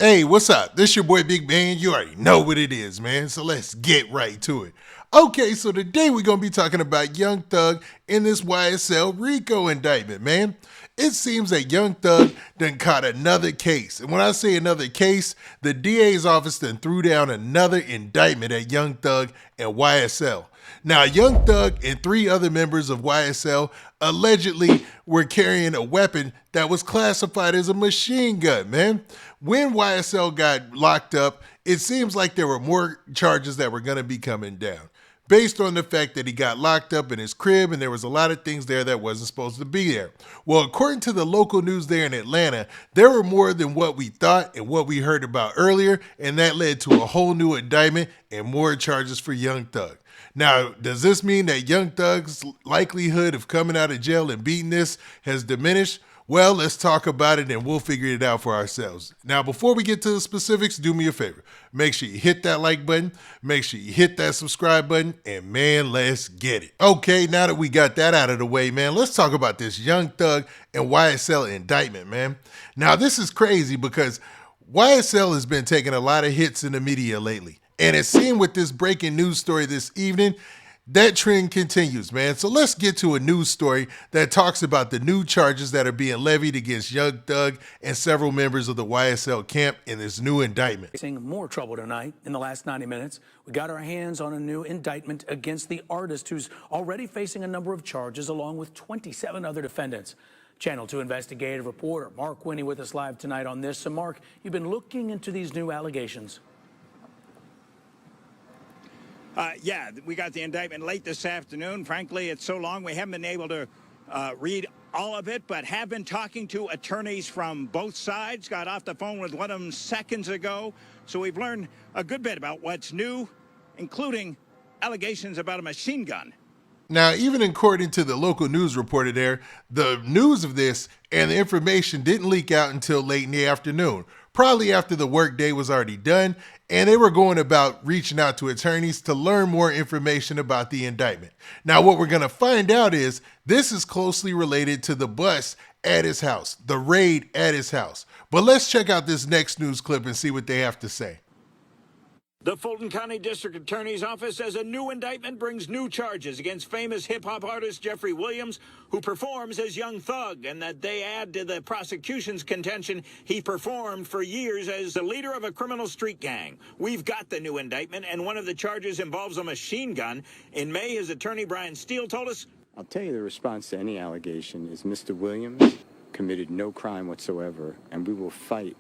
Hey, what's up? This your boy Big Man. You already know what it is, man. So let's get right to it. Okay, so today we're going to be talking about Young Thug in this YSL RICO indictment, man. It seems that Young Thug done caught another case. And when I say another case, the DA's office then threw down another indictment at Young Thug and YSL. Now, Young Thug and three other members of YSL allegedly were carrying a weapon that was classified as a machine gun, man. When YSL got locked up, it seems like there were more charges that were going to be coming down based on the fact that he got locked up in his crib and there was a lot of things there that wasn't supposed to be there. Well, according to the local news there in Atlanta, there were more than what we thought and what we heard about earlier, and that led to a whole new indictment and more charges for Young Thug. Now, does this mean that Young Thug's likelihood of coming out of jail and beating this has diminished? Well, let's talk about it and we'll figure it out for ourselves. Now, before we get to the specifics, do me a favor. Make sure you hit that like button, make sure you hit that subscribe button, and man, let's get it. Okay, now that we got that out of the way, man, let's talk about this Young Thug and YSL indictment, man. Now, this is crazy because YSL has been taking a lot of hits in the media lately. And it seemed with this breaking news story this evening, that trend continues, man. So let's get to a news story that talks about the new charges that are being levied against Young Thug and several members of the YSL camp in this new indictment. Facing more trouble tonight in the last 90 minutes. We got our hands on a new indictment against the artist who's already facing a number of charges along with 27 other defendants. Channel 2 investigative reporter Mark Winnie with us live tonight on this. So Mark, you've been looking into these new allegations. Yeah, we got the indictment late this afternoon. Frankly, it's so long we haven't been able to read all of it, but have been talking to attorneys from both sides. Got off the phone with one of them seconds ago. So we've learned a good bit about what's new, including allegations about a machine gun. Now, even according to the local news reporter there, the news of this and the information didn't leak out until late in the afternoon, probably after the workday was already done, and they were going about reaching out to attorneys to learn more information about the indictment. Now, what we're going to find out is this is closely related to the bust at his house, the raid at his house. But let's check out this next news clip and see what they have to say. The Fulton County District Attorney's Office says a new indictment brings new charges against famous hip-hop artist Jeffrey Williams, who performs as Young Thug, and that they add to the prosecution's contention he performed for years as the leader of a criminal street gang. We've got the new indictment, and one of the charges involves a machine gun. In May, his attorney Brian Steele told us, I'll tell you the response to any allegation is Mr. Williams committed no crime whatsoever, and we will fight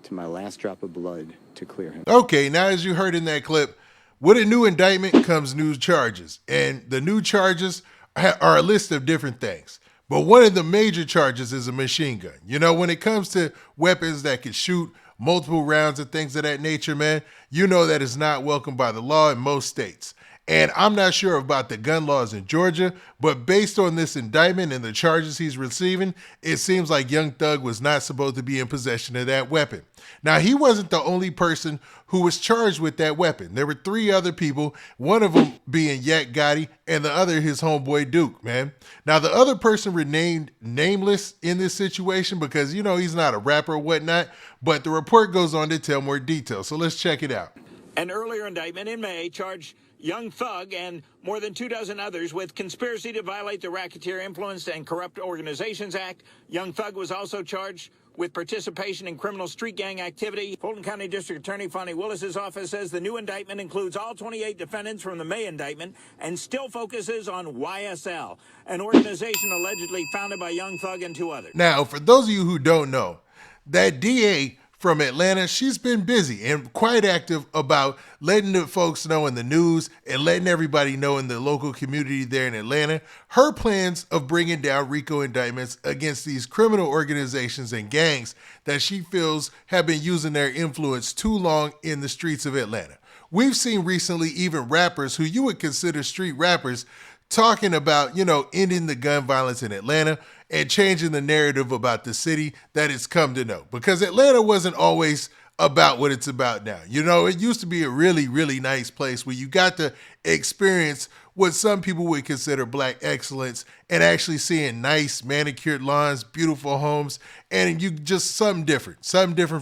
to my last drop of blood to clear him. Okay, now as you heard in that clip, with a new indictment comes new charges. And the new charges are a list of different things. But one of the major charges is a machine gun. You know, when it comes to weapons that can shoot multiple rounds and things of that nature, man, you know that is not welcomed by the law in most states. And I'm not sure about the gun laws in Georgia, but based on this indictment and the charges he's receiving, it seems like Young Thug was not supposed to be in possession of that weapon. Now, he wasn't the only person who was charged with that weapon. There were three other people, one of them being Gotti and the other his homeboy Duke, man. Now, the other person remained nameless in this situation because, you know, he's not a rapper or whatnot, but the report goes on to tell more details. So let's check it out. an earlier indictment in May charged Young Thug and more than 24 others with conspiracy to violate the Racketeer Influence and Corrupt Organizations Act. Young Thug was also charged with participation in criminal street gang activity. Fulton County District Attorney Fonnie Willis's office says the new indictment includes all 28 defendants from the May indictment and still focuses on YSL, an organization allegedly founded by Young Thug and two others. Now, for those of you who don't know, that DA from Atlanta, she's been busy and quite active about letting the folks know in the news and letting everybody know in the local community there in Atlanta her plans of bringing down RICO indictments against these criminal organizations and gangs that she feels have been using their influence too long in the streets of Atlanta. We've seen recently even rappers who you would consider street rappers talking about, ending the gun violence in Atlanta and changing the narrative about the city that it's come to know. Because Atlanta wasn't always about what it's about now. You know, it used to be a really, really nice place where you got to experience what some people would consider black excellence and actually seeing nice manicured lawns, beautiful homes, and you just something different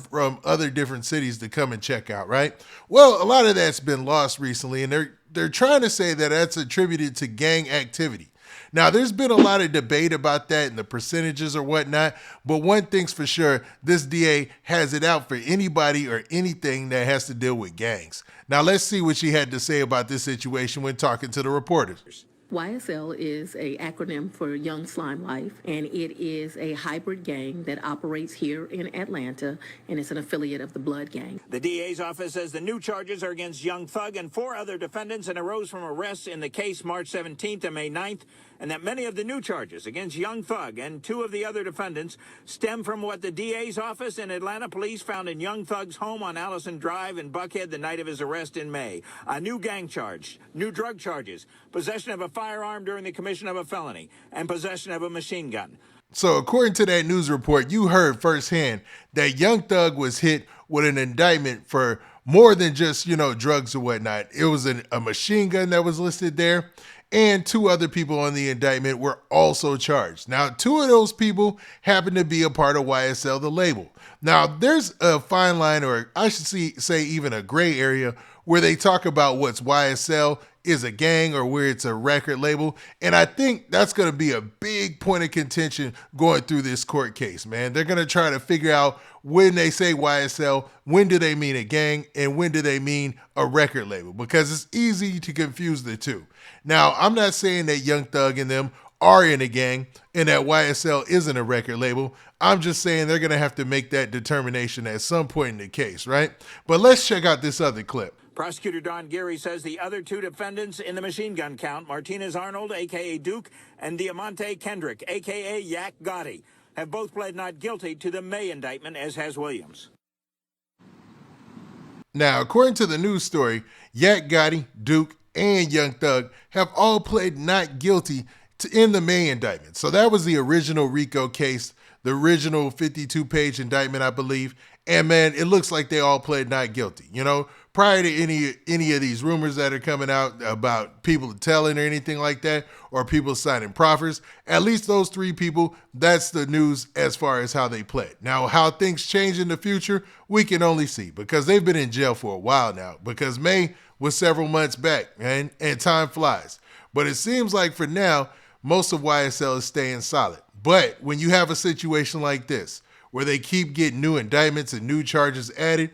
from other different cities to come and check out, right? Well, a lot of that's been lost recently, and they're trying to say that that's attributed to gang activity. Now, there's been a lot of debate about that and the percentages or whatnot, but one thing's for sure, this DA has it out for anybody or anything that has to deal with gangs. Now, let's see what she had to say about this situation when talking to the reporters. YSL is an acronym for Young Slime Life, and it is a hybrid gang that operates here in Atlanta, and it's an affiliate of the Blood Gang. The DA's office says the new charges are against Young Thug and 4 other defendants and arose from arrests in the case March 17th and May 9th, and that many of the new charges against Young Thug and 2 of the other defendants stem from what the DA's office and Atlanta police found in Young Thug's home on Allison Drive in Buckhead the night of his arrest in May. A new gang charge, new drug charges, possession of a firearm during the commission of a felony, and possession of a machine gun. So according to that news report, you heard firsthand that Young Thug was hit with an indictment for more than just, drugs or whatnot. It was a machine gun that was listed there, and 2 other people on the indictment were also charged. Now, 2 of those people happen to be a part of YSL, the label. Now, there's a fine line, or I should say even a gray area, where they talk about what's YSL is a gang or where it's a record label. And I think that's going to be a big point of contention going through this court case, man. They're going to try to figure out when they say YSL, when do they mean a gang and when do they mean a record label? Because it's easy to confuse the two. Now, I'm not saying that Young Thug and them are in a gang and that YSL isn't a record label. I'm just saying they're going to have to make that determination at some point in the case, right? But let's check out this other clip. Prosecutor Don Geary says the other 2 defendants in the machine gun count, Martinez Arnold, a.k.a. Duke, and Diamante Kendrick, a.k.a. Yak Gotti, have both pled not guilty to the May indictment, as has Williams. Now, according to the news story, Yak Gotti, Duke, and Young Thug have all pled not guilty in the May indictment. So that was the original RICO case, the original 52-page indictment, I believe. And man, it looks like they all pled not guilty. Prior to any of these rumors that are coming out about people telling or anything like that, or people signing proffers, at least those 3 people, that's the news as far as how they pled. Now, how things change in the future, we can only see, because they've been in jail for a while now, because May was several months back, and time flies. But it seems like for now, most of YSL is staying solid. But when you have a situation like this, where they keep getting new indictments and new charges added,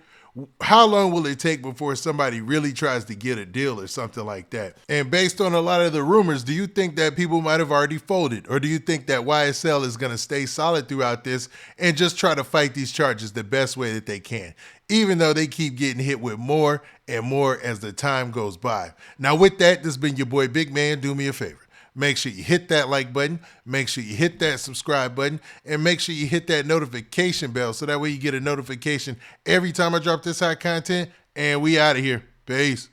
how long will it take before somebody really tries to get a deal or something like that? And based on a lot of the rumors, do you think that people might have already folded? Or do you think that YSL is going to stay solid throughout this and just try to fight these charges the best way that they can, even though they keep getting hit with more and more as the time goes by? Now with that, this has been your boy Big Man. Do me a favor. Make sure you hit that like button, make sure you hit that subscribe button, and make sure you hit that notification bell so that way you get a notification every time I drop this hot content. And we out of here. Peace.